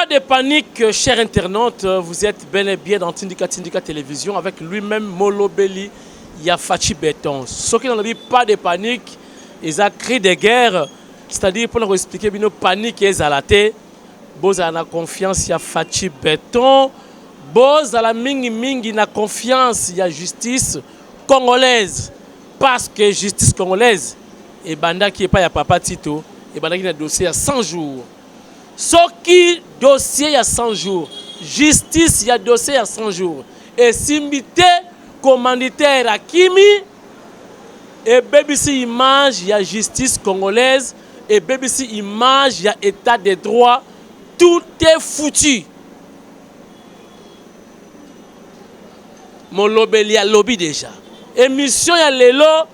Pas de panique, chers internautes, vous êtes bel et bien dans Tindika Télévision avec lui-même Molobeli Yafachi Béton. Ce qui n'en dit pas de panique, ils ont créé des guerres, c'est-à-dire pour nous expliquer une panique et zalaté. Vous avez la confiance Yafachi Béton, vous avez la mingi na confiance il y a justice congolaise parce que justice congolaise et banda qui est pas ya papa Tito et banda qui a dossier à 100 jours. Ce qui dossier il y a 100 jours, justice il y a dossier il y a 100 jours. Et simbité commanditaire à Kimi, et BBC image il y a justice congolaise, et BBC image il y a état de droit, tout est foutu. Mon lobby a lobby déjà. Émission il y a lelo,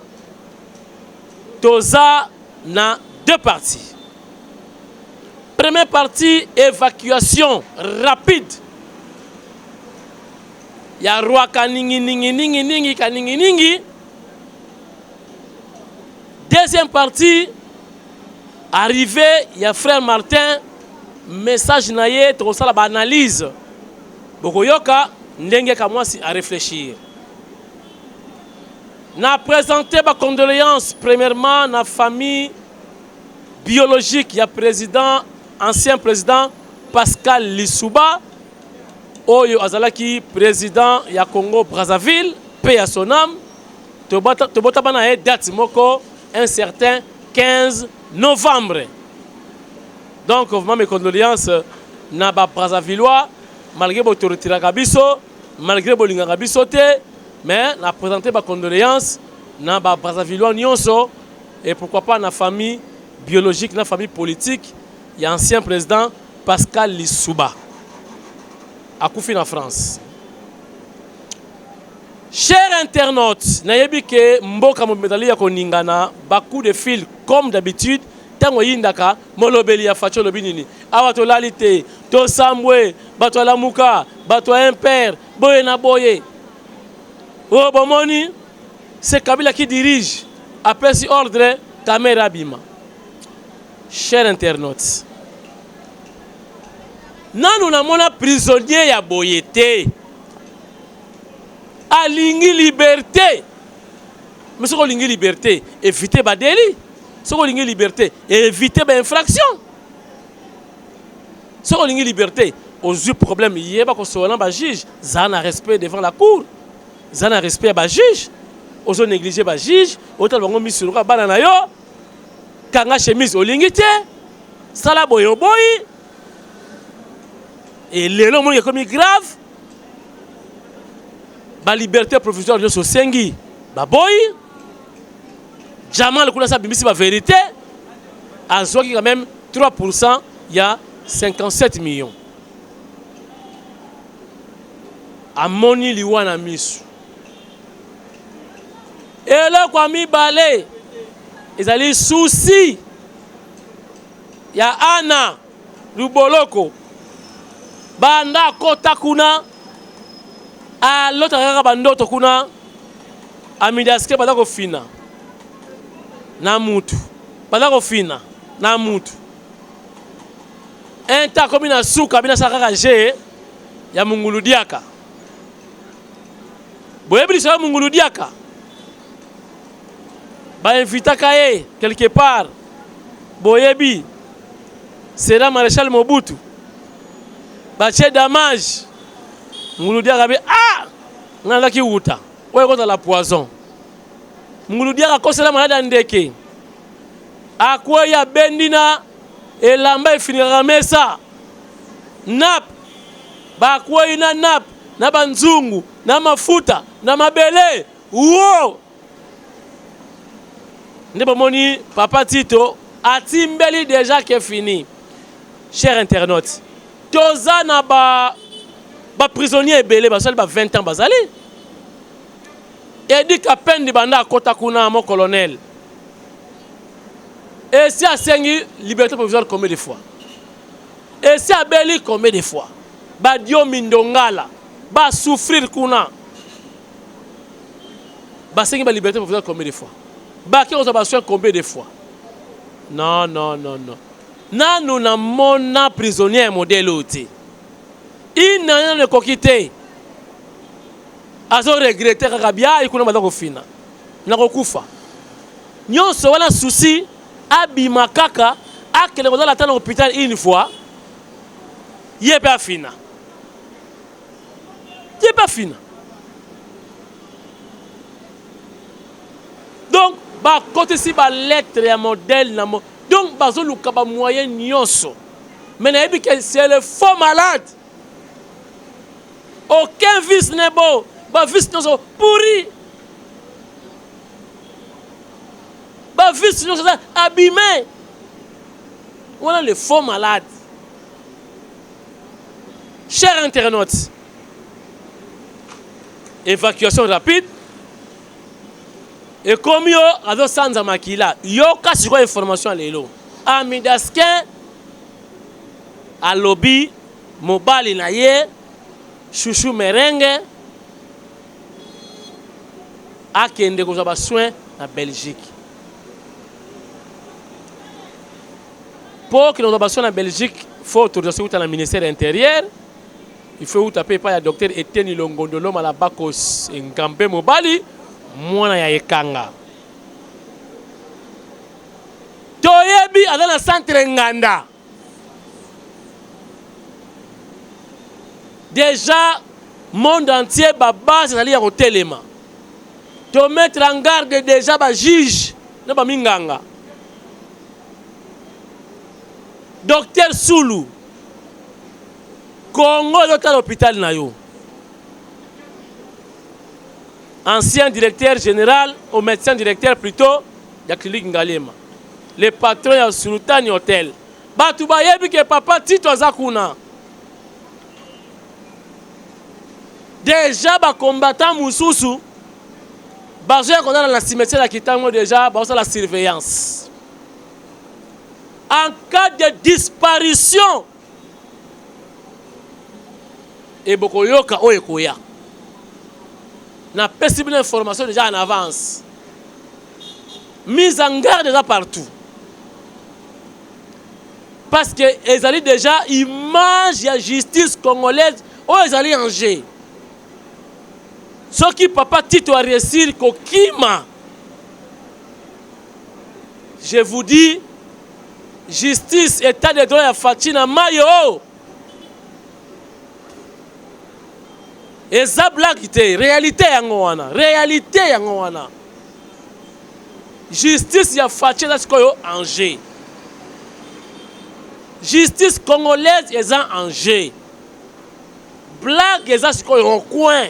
toza na deux parties. Première partie, évacuation rapide. Il y a roi kaningi. Deuxième partie, arrivé, il y a frère Martin, message naïe, tout ça la analyse. Bokoyoka, ndenge kamwasi à réfléchir. Na présenté ma condoléance premièrement na famille biologique, il y a ancien président Pascal Lissouba, Oyo Azalaki, président ya Congo Brazzaville, paix à son âme. Tobotabana date moko un certain 15 novembre. Donc vraiment mes condoléances na ba Brazzavillois, malgré votre retira kabiso, malgré bolinga kabiso te, mais na présenté ma condoléances na ba Brazzavillois nyonso et pourquoi pas na famille biologique, na famille politique. Il y a ancien président Pascal Lissouba à Koufi en France. Chers internautes, nayebi ke mboka medali ya koningana baku de fil comme d'habitude tango yindaka molobeli ya facho lobinini awa to lalite to sambwe bato la muka bato impère boye na boye o bomoni c'est Kabila qui dirige après si ordre caméra bima. Chers internautes, nanu namona prisonnier ya boyete alingi liberté, mais ce qu'on lingi liberté éviter ba délit, ce qu'on lingi liberté éviter ba infraction, ce qu'on lingi liberté aux yeux problème yeba ko solan ba juge zana respect devant la cour, zana respect ba juge aux yeux négliger ba juge autant bango mis sur ba na yo kanga chemise olingite sala boyo boy et le nom est comme grave ba liberté provisoire de sosengi ba boy Jamal kula sa bimisi ba vérité azoki quand même 3%, il y a 57 millions amoni liwana misu et là kwa mi balé ils allaient souci. Il y a Anna Luboloko. Banda kota kuna. A l'autre bandoto kuna. Amidaske badako fina. Na mutu. Badako fina. Na mutu. Enta komina suka bina sakaka je ya mungulu diaka. Boyebi sa mungulu diaka. Ba invita kaye quelque part boyebi sera maréchal Mobutu ba che damage nguludia kabe ngala ki wuta oyo kota la poison nguludia ka kosela malade ndeke akwa ya bendina elamba ifinira mesa nap ba kwa ina nap na banzungu na mafuta na mabele wo Ndebomoni, Papa Tito, a timbeli déjà qui est fini. Chers internautes, Toza na ba prisonnier belé, ba 20 ans bazali. Et dit qu'à peine de banda kota kuna mon colonel. Et si a sengi liberté provisoire combien de fois? Et si a beli combien de fois? Ba dio mindongala, ba souffrir kuna. Ba sengi ba liberté provisoire combien de fois? Baké aux abattoirs combien de fois? Non. nanu na mona prisonnier modèle oti ina ne kokite azo regretter kaka bia ikuna baza kofina na kokufa nyonso wana souci abima kaka akele kozala ata na hôpital une fois ye pe afina ye pe afina donc côté si ba lettre ya modèle na donc bazoluka ba moyen nyonso mais na yebi que c'est le faux malade aucun vice n'est beau ba vice nyonso pourri ba vice nyonso abîmé voilà le faux malade. Chers internautes, évacuation rapide. Et comme yo ado sanza makila yo kasi ko information lelo amidaske a lobby mobile na ye chouchou merengue akende ko ba soin na Belgique pour que nous avons en Belgique il faut autorisation dans le ministère intérieur il faut taper par le docteur Etienne Longondolo Malabakos Nkambe Mobali mwana ya ekanga toyebi aza na centre nganda déjà monde entier babase ezali ya kotelema to mettre en garde déjà ba juge na ba minganga docteur Soulou Congo ezotala hôpital na yo ancien directeur général au médecin directeur plutôt de la clinique Ngalema. Le patron de Sultani Hotel. Batu bayebi ke papa Tito Azakuna. Déjà ba combattant Moussousou. Bazoya qu'on a dans la cimetière la Kitango déjà, bazo la surveillance. En cas de disparition et bokoyoka oyekoya. Na possible information déjà en avance. Mise en garde déjà partout. Parce que ils allaient déjà image la justice congolaise où ils allaient en jeu. Ce qui papa Tito a réussi kokima. Je vous dis justice état de droit ya Fatina Mayo. Et ça blague réalité yango wana justice ya fachi za sikoyo en jeu justice congolaise eza en jeu blague eza sikoyo en coin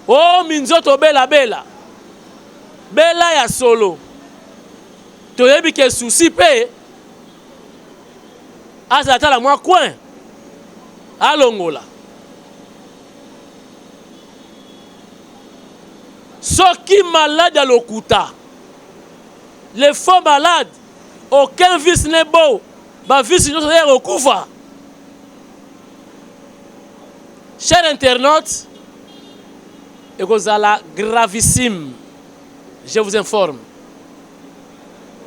oh minzoto bela ya solo toyebi ke souci pe azata la moi coin alongola soki malade à l'okuta les faux malades aucun vice n'est beau ba vice nous est recouvert. Chers internautes et kozala gravissime je vous informe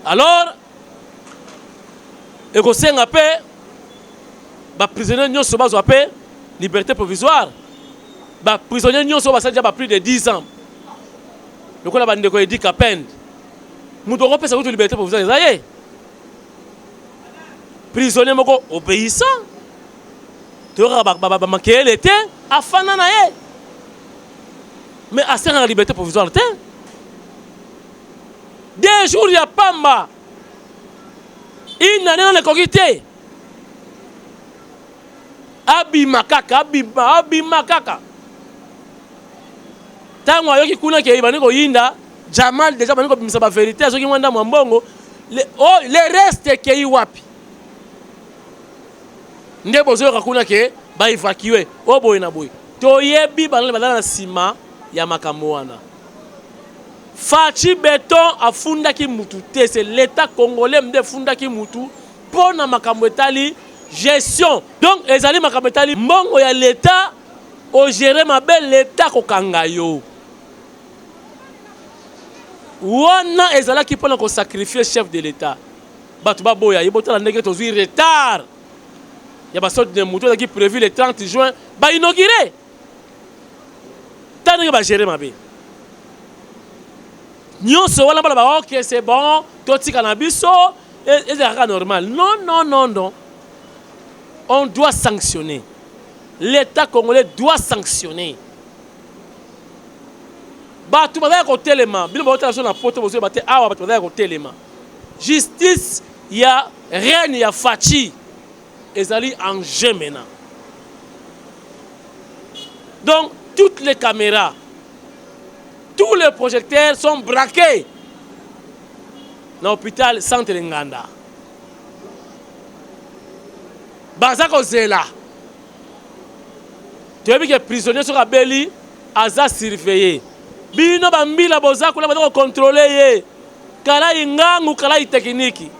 alors et kosenga pe ba prisonniers nyonso bazwa pe liberté provisoire ba prisonniers nyonso basali déjà plus de 10 ans le kola bande ko édique à peine muto ko pesa ko liberté provisoire ezaye prisonnier moko obéissant to ba makele te afana na ye mais à la liberté provisoire te 2 jours ya pamba ina nena kokite abima kaka tango ayoki kuna ke ibani ko yinda Jamal déjà bani ko bimisa ba vérité azoki mwanda mwambongo le reste ke yi wapi nde bozoyoka kuna ke ba évacuer oboy na boy toyebi banale bazala na sima ya makambo wana Fachi Beton afundaki mutu te c'est l'état congolais mde fundaki mutu pona makambo etali gestion donc ezali makambo etali mbongo ya l'état o gérer mabe l'état kokanga yo wana ezalaki mpona kosacrifier chef de l'état bato baboya ye botala ndenge tozwi retard ya basorte de moto ezalaki prévu le 30 juin bainauguré ta ndenge bagere mabe nyonso wana bana ba ok c'est bon totika na biso ezalaka normal non on doit sanctionner l'état congolais doit sanctionner bato bazali kotelema bino baotala so na poto bozwi bate awa bato bazali kotelema justice ya reine ya Fachi ezali en jeu maintenant donc toutes les caméras tous les projecteurs sont braqués dans l'hôpital Centre Nganda baza kozela toyebi ke prisonnier soki abeli aza surveillé bino bambila boza kuna baza kocontrôle ye kala ingangu kala itekniki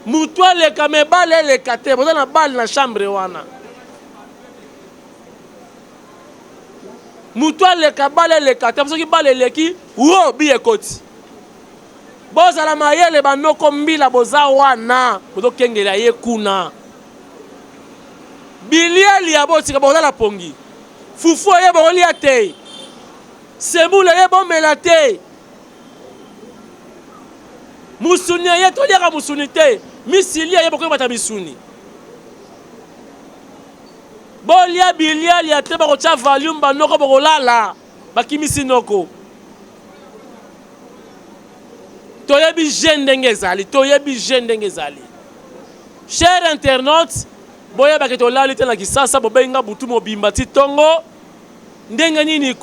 mutu aleka me bale eleka te boza na bale na chambre wana mutu aleka bale eleka te soki bale eleki wo bi ekoti bozala mayele banoko mbila boza wana bozokengela ye kuna bilieli ya botika bozala pongi fufu ye bolia te sebule ye bomela te musuni ye toliaka musuni te misili ye bokoki bata misuni bolia bilieli ya te bakotya valium banoko bokolala bakimisi noko toyebi je ndenge ezali cher internaute boyebaki tolali te na kisasa bobenga butu mobimba ti tongo ndenge nini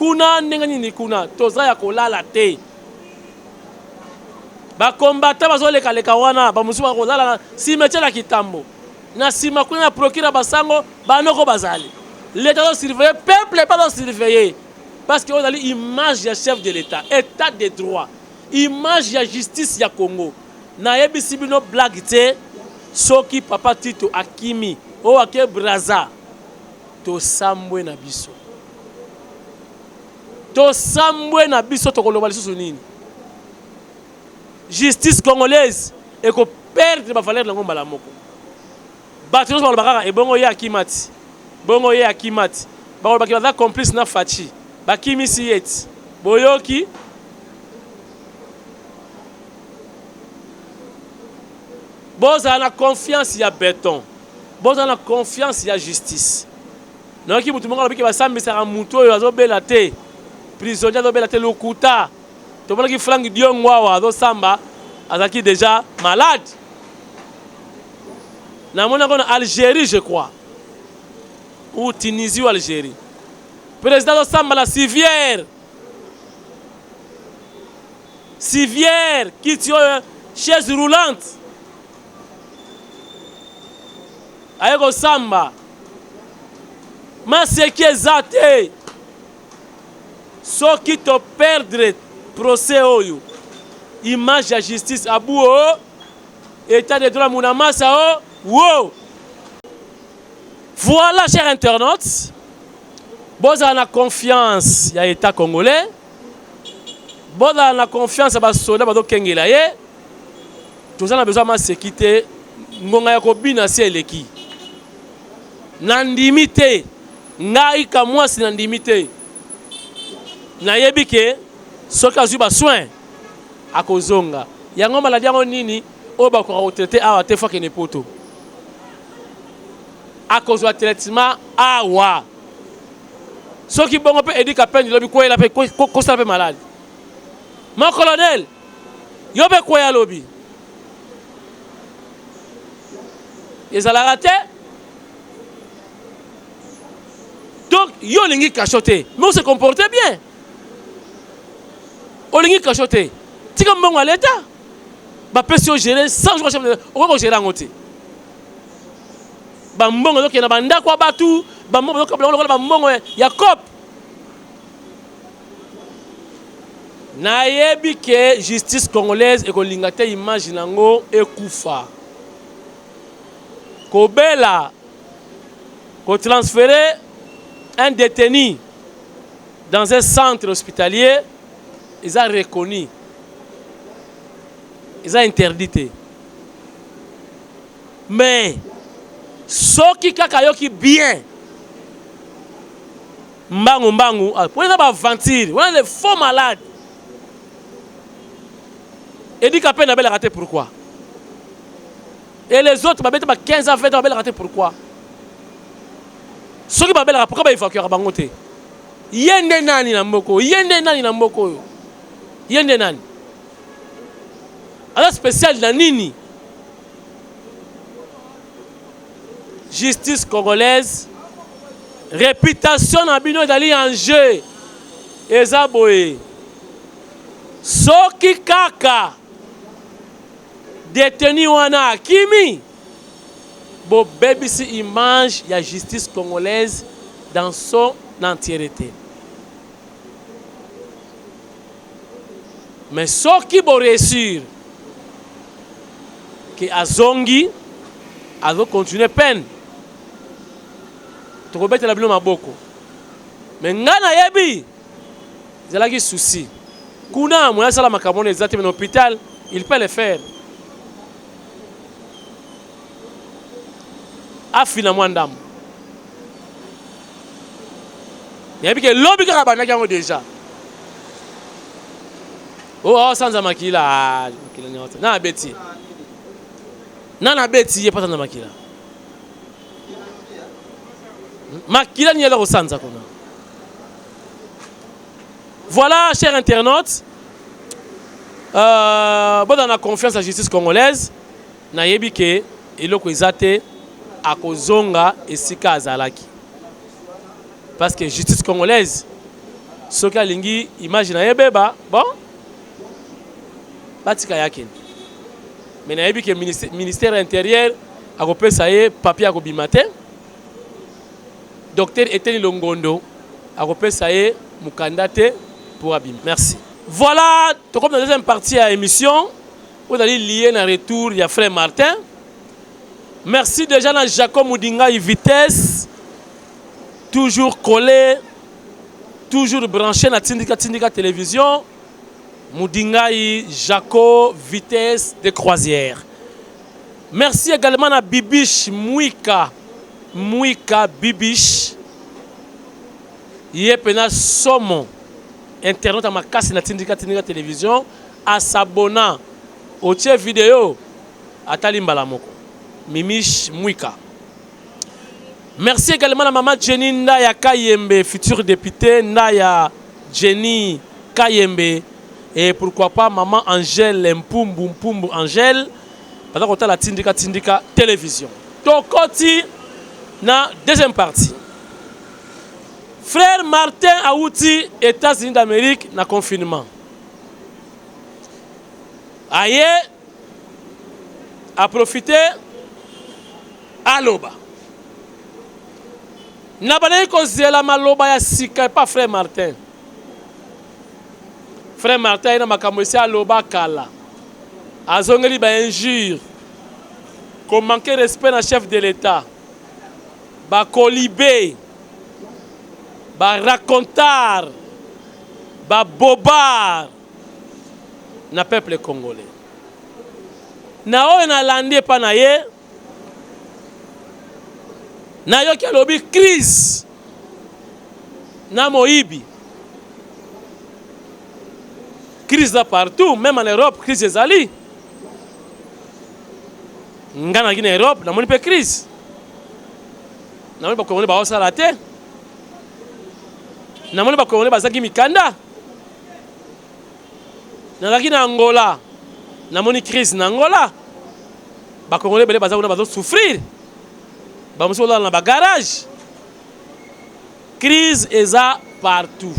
kuna toza ya kolala te bakombata bazolekaleka wana bamosusu bakolala na cimetière ya kitambo na nsima kuna na procureur basango banoko bazali l'état dosurveiller peuple pas dosurveiller parce que ozali image ya chef de l'état état de droit image ya justice ya Congo nayebisi bino blague te soki papa Tito akimi o ake braza tosambwe na biso tokoloba lisusu nini justice congolaise eko perdre ba valeur nango mbala moko bato nyonso balobaka kaka ebongo ye akimati bakolobaki baza complice na Fachi bakimisi ye ti boyoki bozala na confiance ya béton bozala na confiance ya justice noki mutu moko alobiki basambisaka mutu oyo azobela te prisonnier azobela te lokuta tomonaki Frank Diongo awa azosamba azalaki déjà malade namoni yango na Algérie je crois ou Tunisie ou Algérie président azosamba la civière kiti oyo chaise roulante aye kosamba maseki eza te soki toperdre procès oyo image ya justice abu o état de droit muna masa o wo voilà chers internautes bozala na confiance ya état congolais bozala na confiance ya basoda bazokengela ye toza na besoin maseki te ngonga ya kobina si eleki nandimi te ngai kamwasi nandimi te nayebi ke soki azwi basoin akozonga yango maladi yango nini oyo bakoka kotraite awa te fokene poto akozwa traitement awa soki bongo mpe edika pendi lobi kweyela mpe kosala mpe maladi mon colonel yo mpe kweya lobi ezalaka te donc yo olingi kasho te mais on se comporte bien olingi kasho te tika mbongo ya leta bapesi yo gérer sans jour chef okoki kogérer yango te bambongo ezokende na bandako ya batu bambongo ezokabela lokola bambongo ya cope nayebi ke justice congolaise ekolinga te image nango ekufa kobela kotransférer un détenu dans un centre hospitalier ils ont reconnu. Ils ont interdit. Mais, ceux qui ont bien, mbangu, pour les aventure, on a les faux malades. Et dit qu'à peine on a raté pourquoi. Et les autres, 15 ans, 20 ans, on a raté pourquoi. Ceux qui ont raté pourquoi ils évacuent à Bangote. Yende nani na mboko, yende nani. Alors spécial na nini? Justice congolaise, réputation na bino dali en jeu. Eza boye. Soki kaka détenu wana kimi bo bebisi image ya justice congolaise dans son entièreté. Mais soki bo réussir que azongi azo continuer peine. Tokobeta la bino maboko. Mais ngana yebi zelaki souci. Kuna mwana sala makamone ezate mais l'hôpital, il peut le faire. Afina mwandam. Yebi ke lobi ka bana kango déjà. Oh sans makila, makila nyota. Na beti. Na beti ye pas sans makila. Makila ni alors sanza kona. Voilà, chers internautes. Bon, on a confiance à la justice congolaise. Na yebi ke eloko ezate akozonga esika azalaki. Parce que justice congolaise, soka lingi imagine yebeba, bon. Batika yakin. Mais na yebi ke ministère intérieur akopesa ye papier akobimate. Docteur Eteni Longondo akopesa ye mukandate pour abim. Merci. Voilà, comme dans la deuxième partie de l'émission, vous allez lier un retour, il y a frère Martin. Merci déjà à Jacob Moudinga et Vitesse, toujours collé, toujours branché dans Tindika Télévision. Moudinga et Jacob Vitesse de Croisière. Merci également à Bibiche Mouika Bibiche. Il y a pena Somo. Internet à ma casse na Tindika Télévision à s'abonner au tien vidéo à Talimbala Moko Mimish Mouika. Merci également à maman Jenny Ndaya Kayembe, future députée Ndaya Jenny Kayembe, et pourquoi pas maman Angèle Mpumbu Angèle pendant qu'on a la Tindika Télévision. Tokoti na deuxième partie. Frère Martin Aouti, États-Unis d'Amérique, na confinement. Aye, a profité à Loba. N'a pas causé la maloba ya sika, pas frère Martin. Frère Martin, il a makamwesi à Loba Kala. A zongeli ba injure. Comme manquer respect na chef de l'État. Ba kolibé. Ba racontar, ba bobard na peuple congolais. Na oyo na landi pa na ye, na yo ki alobi crise na moyibi. Crise là partout, même en Europe, crise ezali. Ngana ki na Europe, na moni pe crise. Na moni ba Congolais ba osala te. Namoni ba Congolais bazaki mikanda. Nazaki na Angola. Namoni crise na Angola. Ba Congolais bele bazaki na bazo souffrir. Ba muso na ba garage. Crise eza partout.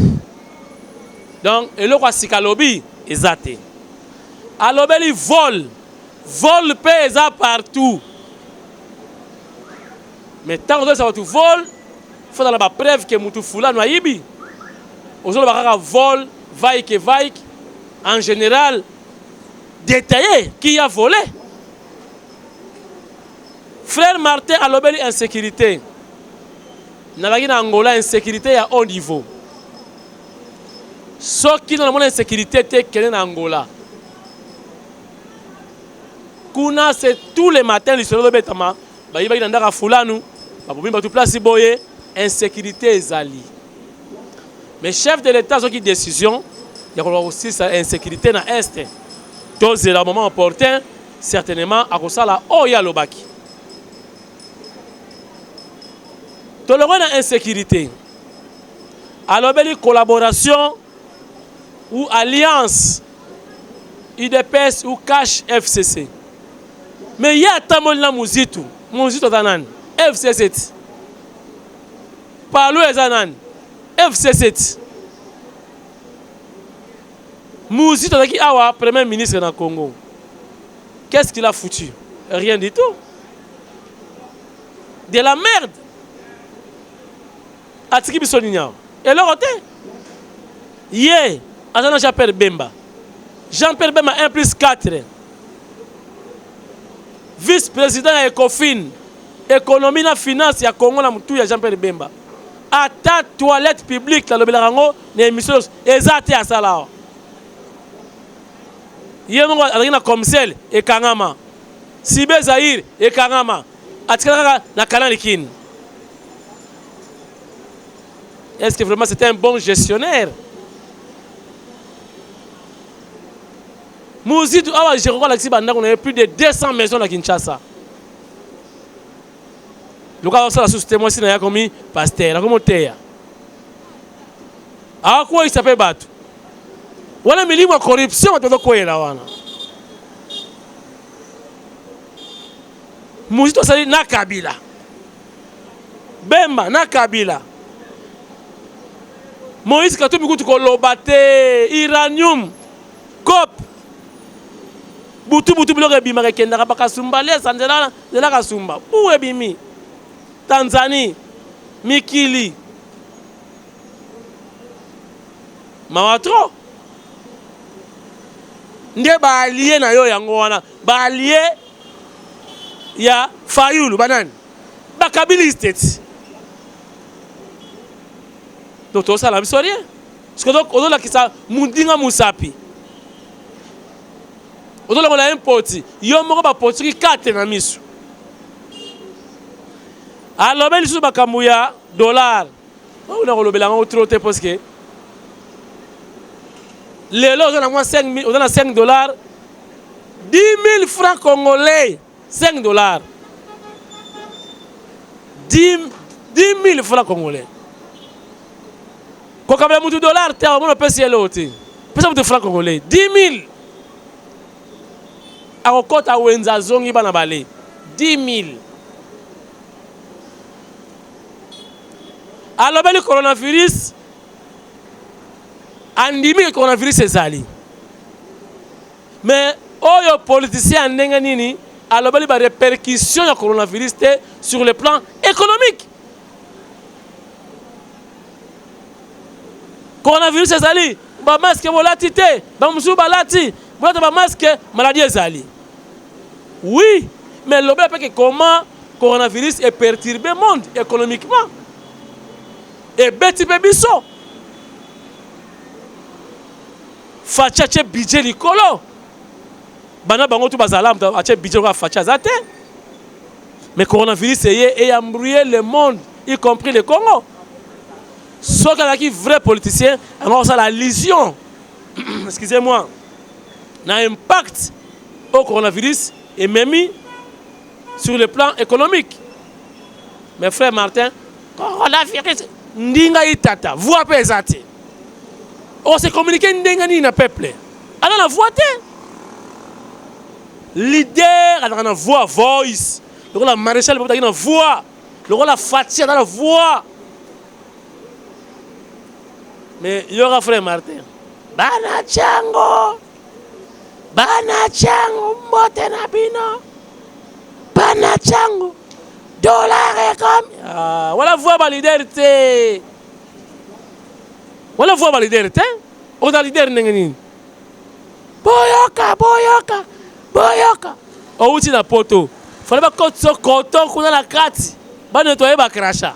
Donc eloko asika lobi ezate. Alobeli vol pe eza partout. Mais tant que ça va tout vol, faut dans la preuve que mutu fula no ayibi. Aujourd'hui, il y a vol, vaik, en général, détaillé, qui a volé. Frère Martin a l'obéli insécurité. Dans la Angola, insécurité à haut niveau. Ceux qui ont la insécurité étaient en Angola. Kuna c'est tous les matins le soleil de Betama. Bah il va y aller dans la foula nous. Bah pour bien tout place boyer insécurité ezali. Mais chef de l'État ont qui décision. Il y a aussi cette insécurité dans l'Est. Donc c'est le moment opportun certainement à cause de la Oya Lobaki. Tolérant l'insécurité. Alors belle collaboration ou alliance UDPS ou cash FCC. Mais il y a tamol na muzitu tanan FC7. Parlo ezanan FC7. Muzitu qui awa premier ministre dans Congo. Qu'est-ce qu'il a foutu? Rien du tout. De la merde. Atiki bisoninya. Et le côté. Hier, Azana Jean-Pierre Bemba. Jean-Pierre Bemba 1+4. Vice-président de Ecofin. Économie et finance ya Congo na mutu ya Jean-Pierre Bemba. À ta toilette publique la lobelarango na émission ezate à sala. Hier mongo alina commissaire et Kangama. Sibe Zahir et Kangama. Atikaka na Kanalikin. Est-ce que vraiment c'était un bon gestionnaire? Mouzid, je crois qu'on a plus de 200 maisons à Kinshasa. Le cas où ça la société moi c'est comme pasteur, comme terre. À quoi il s'appelle battu? Voilà mais la corruption de quoi là wana. Mouzid ça dit na Kabila. Bemba na Kabila. Moïse Katumbi kutu kolobate uranium cop butu biloko ebima kendaka bakasumba lesa nzela kasumba bu ebimi Tanzanie mikili mawatro nde baalie na yo yango wana baalie ya Fayulu banani bakabiliste. Donc tout ça la biso rien. Parce que donc on a qui ça mundinga musapi. On a la impoti. Yo moko ba potiki 4 na misu. Alors bel sou ba kamuya dollar. On a relobela ngo trop te parce que les lots on a moins 5 000, on a 5 dollars. 10 000 francs congolais, 5 dollars. 10 000 francs congolais. Quand on a $1, on a payé l'autre. Pesa mutu franc congolais 10 000. Akokota wenza zongi bana bale 10 000. Alors le coronavirus andimi le coronavirus ezali. Mais oyo politicien ndenge nini alors ba répercussion du coronavirus sur le plan économique. Coronavirus ezali ba masque volati te ba musu balati ba masque maladie ezali. Oui, mais le problème est que comment coronavirus est perturbé le monde économiquement. Et beti bebiso. Fachache budget likolo. Bana bango tu bazala ache budget ko facha zate. Mais coronavirus est embrouillé le monde, y compris le Congo. Sauf qu'il y a un vrai politicien, alors ça la lésion, excusez-moi, n'a impact au coronavirus et même sur le plan économique. Mes frères Martin, coronavirus, ndinga itata, voix pesate. On s'est communiqué ndinga ni na peuple. Alors la voix te. Leader, alors la voix, voice. Le la maréchal, le la voix. Le la Fatia dans la voix. Mais il y aura frère Martin. Bana chango mbote na bino. Bana chango dollar comme voilà voix ba leader te. Voilà voix ba leader te. On a leader nengeni. Boyoka. O uti na poto. Fallait pas koto kuna la kati. Ba nettoyer ba crachat.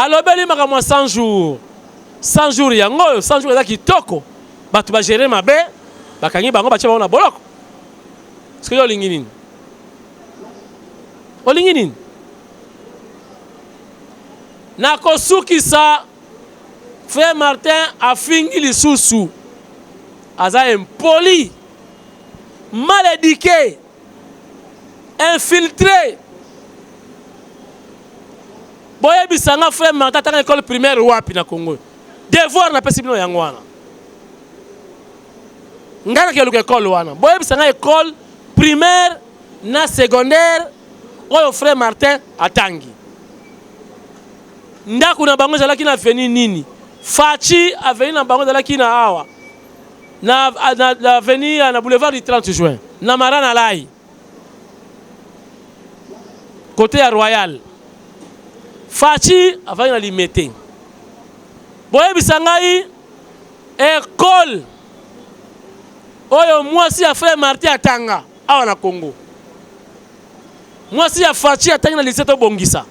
alobeli makamwa 100 jours 100 jours yango 100 jours eza kitoko bato bagere mabe bakangi bango batia bango na boloko parce que yo olingi nini olingi nini nakosukisa frère Martin afingi lisusu aza impoli mal éduqué infiltré boyebisanga frère Martin atanga école primaire wapi na Congo devoir na pesi bino yango wana ngana ke luka école wana boyebisanga école primaire na secondaire oyo frère Martin atangi ndako na bango ezalaki na veni nini Fachi aveni na bango ezalaki na awa na avenue na boulevard du 30 juin na Marana Lai côté à Royal Fachi avani na Limete boyebisa ngai école oyo mwasi ya frère Martin atanga awa na Congo mwasi ya Fachi atangi na lycée to bongisa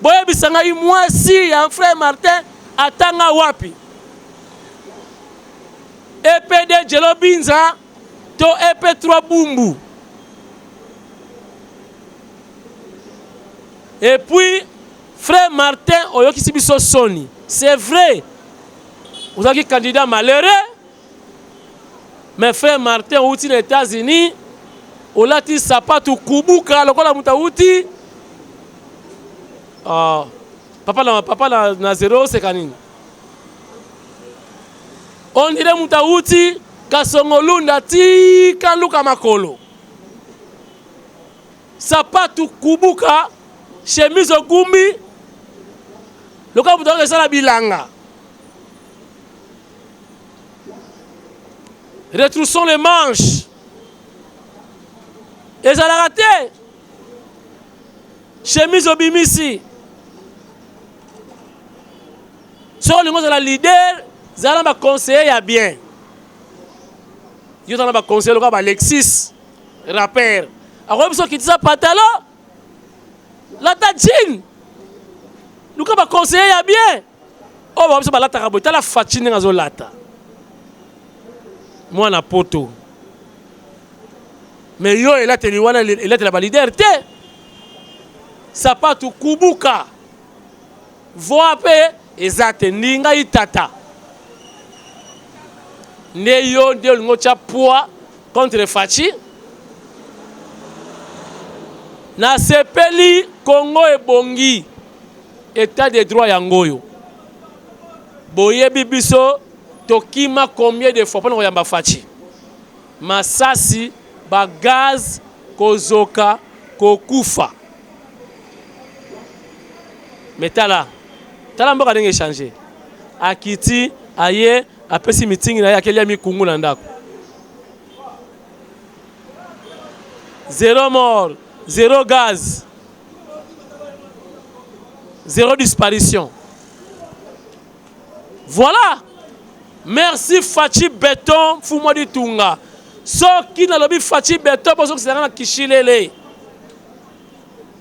boyebisa ngai mwasi ya frère Martin atanga wapi EPD Jelo Binza to EP3 Bumbu. Et puis frère Martin oyoki sibiso soni. C'est vrai. Vous avez candidat malheureux. Mais frère Martin outi les États-Unis, olati sapatu kubuka lokola muta outi. Papa na zéro c'est kanini. On dirait Moutaouti, Kasongolunda, ti Kanluka Makolo. Sapatu Kubuka, chemise au Gumbi, le cas où vous avez la bilanga. Retroussons les manches. Et ça l'a raté. Chemise au Bimisi. Sur le monde de la leader. Zala ba conseiller ya bien. Yo tana ba conseiller le gars Alexis rappeur. Alors biso kitisa pantalon. La tadjine. Le gars ba conseiller ya bien. Oh ba biso ba lata kabota la fatine ngazo lata. Moi na poto. Mais yo il a tenu wana il a la validité. Ça pas tout kubuka. Voa pe ezate ninga itata. Ne yo de ngocha poids contre Fachi na sepeli Congo ebongi état de droit yangoyo boyebi biso tokima combien de fois pour yamba Fachi masasi ba gaz kozoka kokufa metala tala mboka ndenge changer akiti aye apesi meeting na yakeli ya mikungu na ndako. Zéro mort, zéro gaz, zéro disparition. Voilà. Merci Fachi Béton, Fumo di Tunga. Soki na lobi Fachi Béton, bozo ki na kishilele.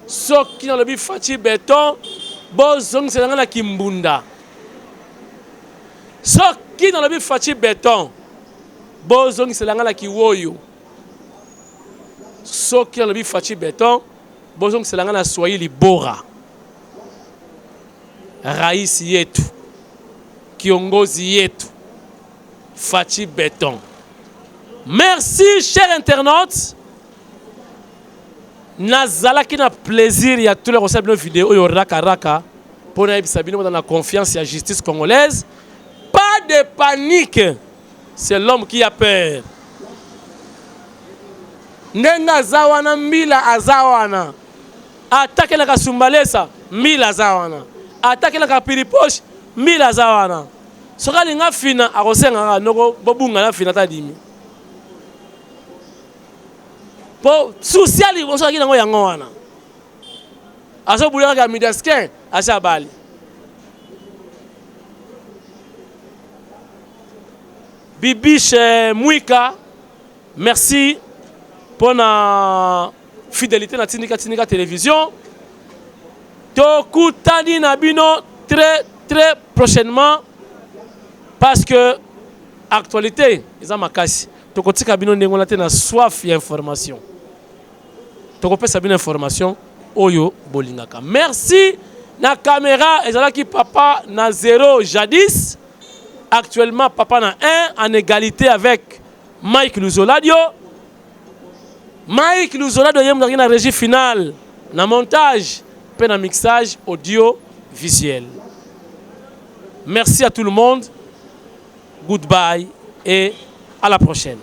Soki na lobi Fachi Béton, bozo ki na kimbunda. Soki dans le but Fachi Béton, bozong c'est la kiwoyo. Soki dans le but Fachi Béton, bozong c'est la Swahili bora. Raïs yetu, kiongozi yetu, Fachi Béton. Merci chers internautes. Nazala qui n'a plaisir, il y a tous les recettes de nos vidéos, il y aura raka pour nous dans la confiance et la justice congolaise. Pas de panique, c'est l'homme qui a peur. Nenga zawana mila azawana. Attaque la kasumbalesa mila azawana. Attaque la kapiripoche mila azawana. Soka linga fina akosenga noko bobunga na fina tadimi. Po sociali bosoka ki nango yango wana. Aso bulaka ka midaskin asa bali. Bibiche Mouika, merci pour la fidélité à Tindika Télévision. Tokutani Nabino très très prochainement parce que actualité ils ont makasi. Tokotika bino ndengona te na soif d'information. Tokopesa bino information oyo bolingaka. Merci na caméra ezalaki papa na 0 jadis. Actuellement papa na 1 en égalité avec Mike Luzoladio. Mike Luzoladio yem na régie finale, na montage, puis na mixage audio visuel. Merci à tout le monde. Goodbye et à la prochaine.